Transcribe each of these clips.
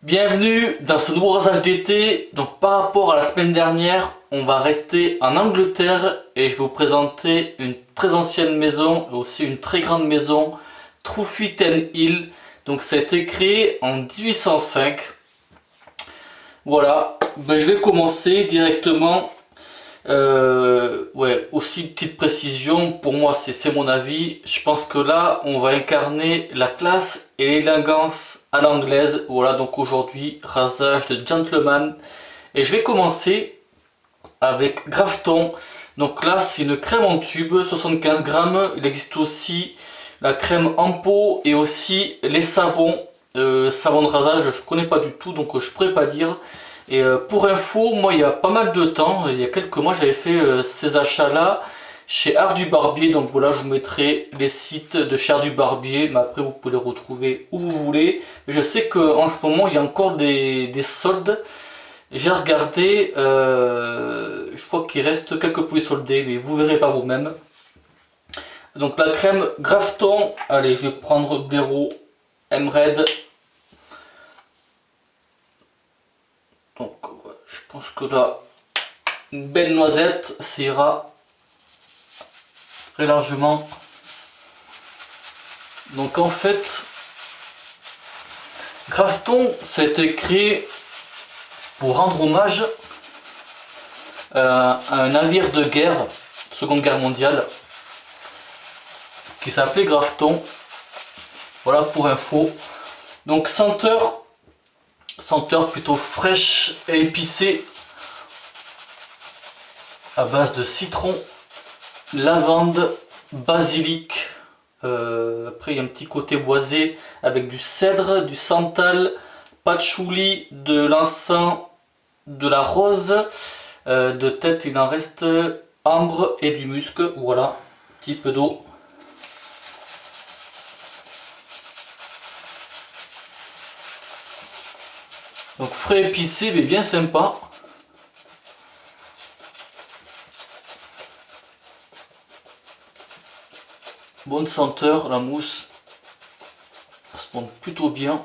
Bienvenue dans ce nouveau rasage d'été. Donc par rapport à la semaine dernière, on va rester en Angleterre et je vais vous présenter une très ancienne maison et aussi une très grande maison, Truffyten Hill. Donc ça a été créé en 1805. Voilà, je vais commencer directement. Ouais, aussi une petite précision, pour moi c'est mon avis, je pense que là on va incarner la classe et l'élégance à l'anglaise. Voilà, donc aujourd'hui rasage de gentleman et je vais commencer avec Grafton. Donc là c'est une crème en tube, 75 grammes. Il existe aussi la crème en pot et aussi les savons. Savon de rasage je connais pas du tout, donc je pourrais pas dire. Et pour info, moi il y a pas mal de temps, il y a quelques mois, j'avais fait ces achats là chez Art du Barbier. Donc voilà, je vous mettrai les sites de chez Art du Barbier, mais après vous pouvez les retrouver où vous voulez. Mais je sais qu'en ce moment il y a encore des soldes. J'ai regardé, je crois qu'il reste quelques produits soldés, mais vous verrez par vous-même. Donc la crème Grafton, allez, je vais prendre Blaireau M-Red. Donc je pense que là, une belle noisette, ça ira très largement. Donc en fait, Grafton, ça a été créé pour rendre hommage à un navire de guerre, Seconde Guerre mondiale, qui s'appelait Grafton. Voilà pour info. Donc senteur plutôt fraîche et épicée, à base de citron, lavande, basilic. Après il y a un petit côté boisé avec du cèdre, du santal, patchouli, de l'encens, de la rose, de tête il en reste ambre et du musc. Voilà, un petit peu d'eau. Donc frais épicé mais bien sympa. Bonne senteur, la mousse ça se monte plutôt bien.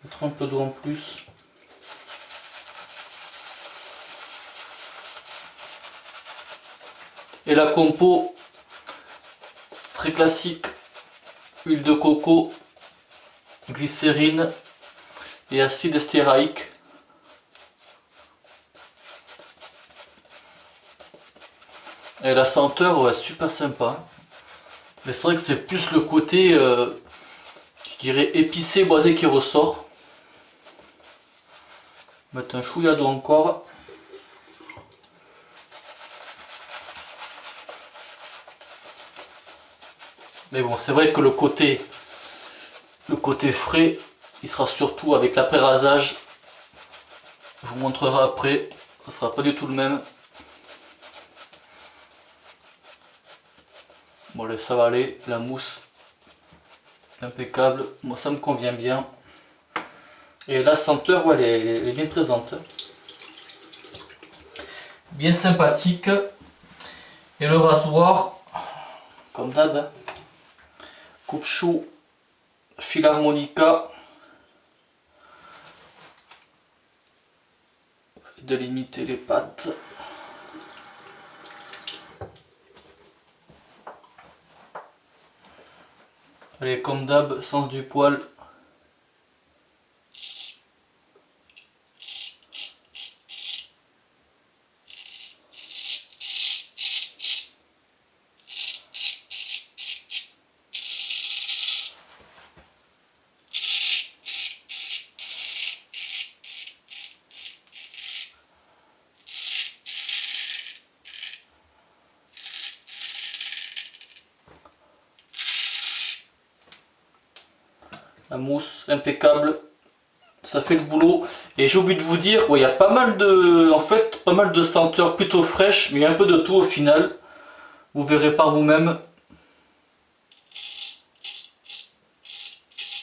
Mettre un peu d'eau en plus. Et la compo, très classique, huile de coco, glycérine et acide stéaraïque. Et la senteur, ouais, super sympa. Mais c'est vrai que c'est plus le côté, je dirais, épicé, boisé qui ressort. Mettre un chouïa d'eau encore. Mais bon, c'est vrai que le côté frais, il sera surtout avec l'après-rasage. Je vous montrerai après, ça sera pas du tout le même. Bon, là, ça va aller, la mousse impeccable, moi ça me convient bien. Et la senteur, ouais, elle est bien présente, bien sympathique. Et le rasoir, comme d'hab, coupe-chou Philharmonica, délimiter les pattes. Allez, comme d'hab, sens du poil. La mousse impeccable, ça fait le boulot. Et j'ai oublié de vous dire, ouais, il y a pas mal de, en fait, pas mal de senteurs plutôt fraîches, mais il y a un peu de tout au final. Vous verrez par vous-même.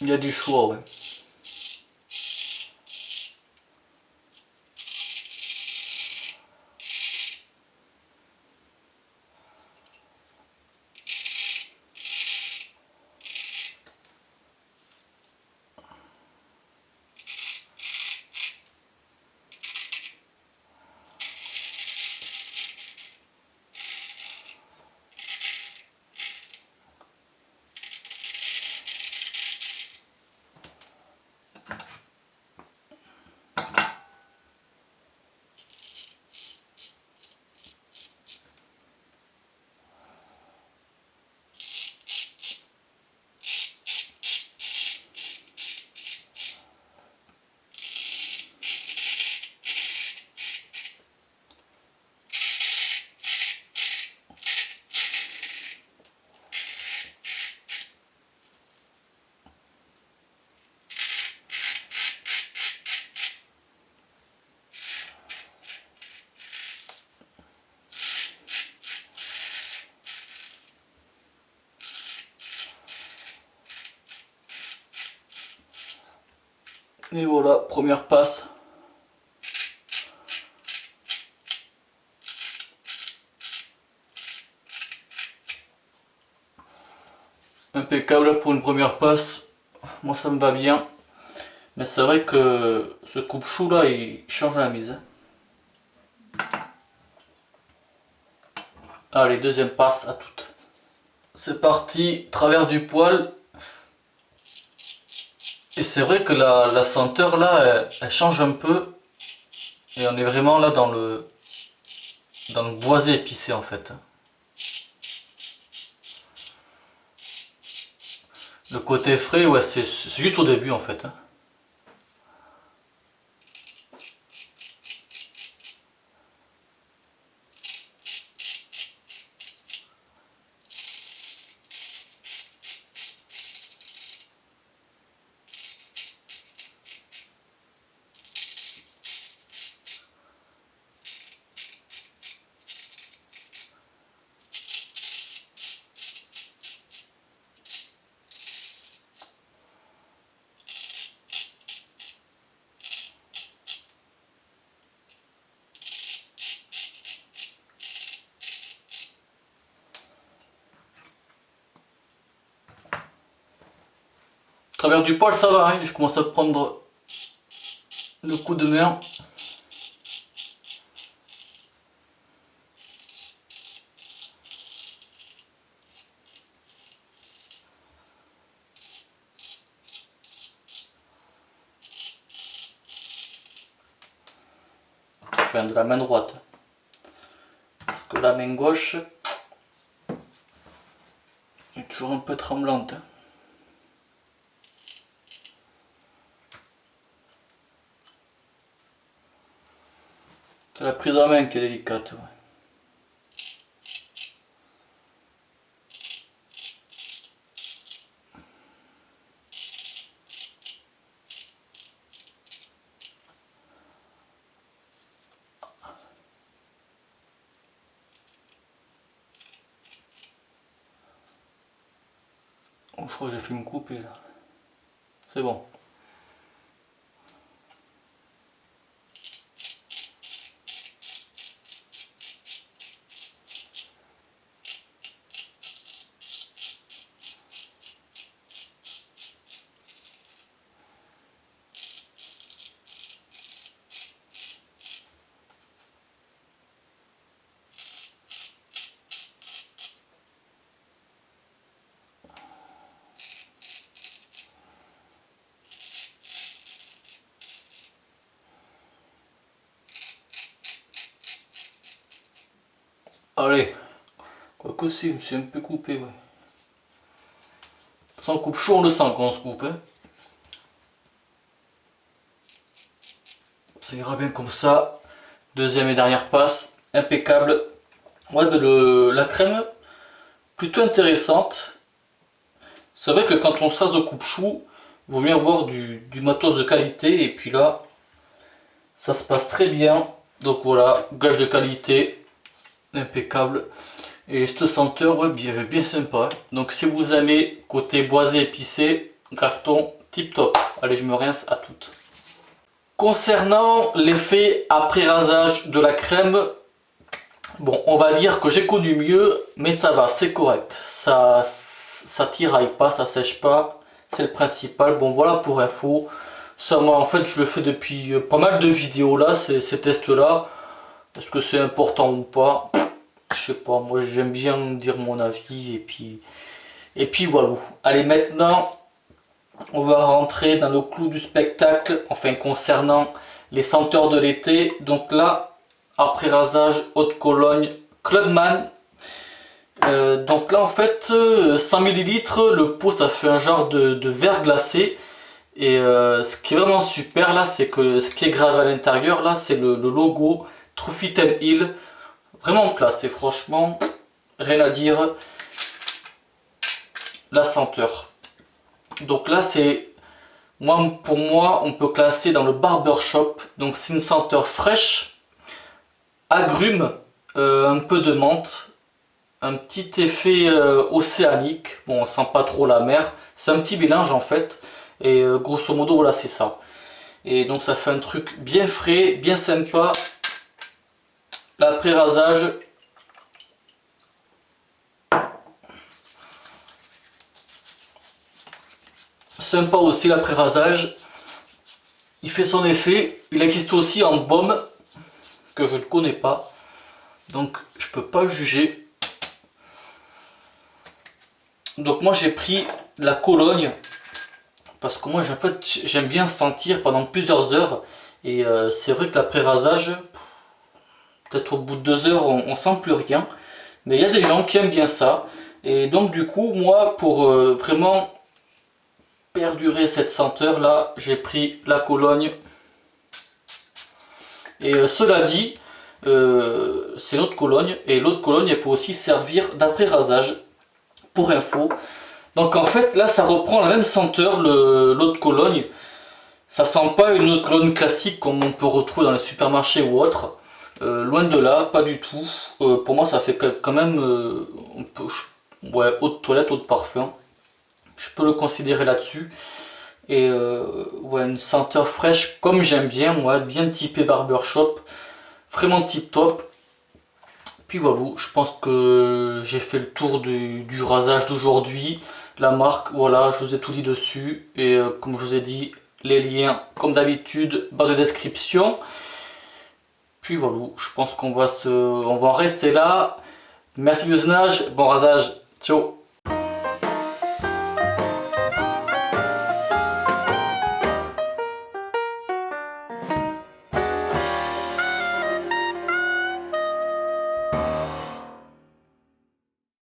Il y a du choix, ouais. Et voilà, première passe. Impeccable pour une première passe. Moi ça me va bien. Mais c'est vrai que ce coupe-chou là, il change la mise. Allez, deuxième passe à toutes. C'est parti, travers du poil. Et c'est vrai que la senteur là, elle change un peu. Et on est vraiment là dans le boisé épicé en fait. Le côté frais, ouais, c'est juste au début en fait. Travers du poil ça va, hein, je commence à prendre le coup de main. Enfin de la main droite. Parce que la main gauche est toujours un peu tremblante. C'est la prise en main qui est délicate. Ouais. Oh, je crois que j'ai fait me couper là. C'est bon. Allez, quoique si, je me suis un peu coupé, ouais. Sans coupe chaud, on le sent quand on se coupe. Hein. Ça ira bien comme ça. Deuxième et dernière passe, impeccable. Ouais, mais la crème, plutôt intéressante. C'est vrai que quand on sase au coupe-chou, il vaut mieux avoir du matos de qualité. Et puis là, ça se passe très bien. Donc voilà, gage de qualité, impeccable. Et cette senteur, ouais, bien sympa. Donc si vous aimez côté boisé épicé, Grafton, tip top. Allez, je me rince à toutes. Concernant l'effet après rasage de la crème, bon, on va dire que j'ai connu mieux, mais ça va, c'est correct. Ça tiraille pas, ça sèche pas, c'est le principal. Bon, voilà pour info. Ça, moi, en fait, je le fais depuis pas mal de vidéos là, ces tests-là. Est-ce que c'est important ou pas? Je sais pas, moi j'aime bien dire mon avis et puis voilà. Allez, maintenant on va rentrer dans le clou du spectacle, enfin concernant les senteurs de l'été. Donc là, après rasage, eau de Cologne, Clubman. Donc là en fait, 100 ml, le pot ça fait un genre de verre glacé. Et ce qui est vraiment super là, c'est que ce qui est gravé à l'intérieur là, c'est le logo Truffit & Hill. Vraiment classe, et franchement, rien à dire. La senteur. Donc là, c'est pour moi, on peut classer dans le barbershop. Donc c'est une senteur fraîche, agrumes, un peu de menthe, un petit effet océanique. Bon, on sent pas trop la mer. C'est un petit mélange en fait. Et grosso modo, voilà, c'est ça. Et donc ça fait un truc bien frais, bien sympa. L'après-rasage. Sympa aussi l'après-rasage. Il fait son effet. Il existe aussi en baume, que je ne connais pas. Donc je peux pas juger. Donc moi j'ai pris la Cologne. Parce que moi en fait, j'aime bien sentir pendant plusieurs heures. Et c'est vrai que l'après-rasage, peut-être au bout de 2 heures, on sent plus rien. Mais il y a des gens qui aiment bien ça. Et donc du coup, moi, pour vraiment perdurer cette senteur là, j'ai pris la Cologne. Et cela dit, c'est l'autre Cologne. Et l'autre Cologne, elle peut aussi servir d'après-rasage, pour info. Donc en fait, là, ça reprend la même senteur, l'autre Cologne. Ça sent pas une autre Cologne classique comme on peut retrouver dans les supermarchés ou autre. Loin de là, pas du tout. Pour moi, ça fait quand même ouais, eau de toilette, eau de parfum. Je peux le considérer là-dessus. Et ouais, une senteur fraîche comme j'aime bien, moi, bien typé barbershop. Vraiment tip top. Puis voilà, je pense que j'ai fait le tour du rasage d'aujourd'hui. La marque, voilà, je vous ai tout dit dessus. Et comme je vous ai dit, les liens, comme d'habitude, barre de description. Puis voilà, je pense qu'on va en rester là. Merci du visionnage, bon rasage, ciao.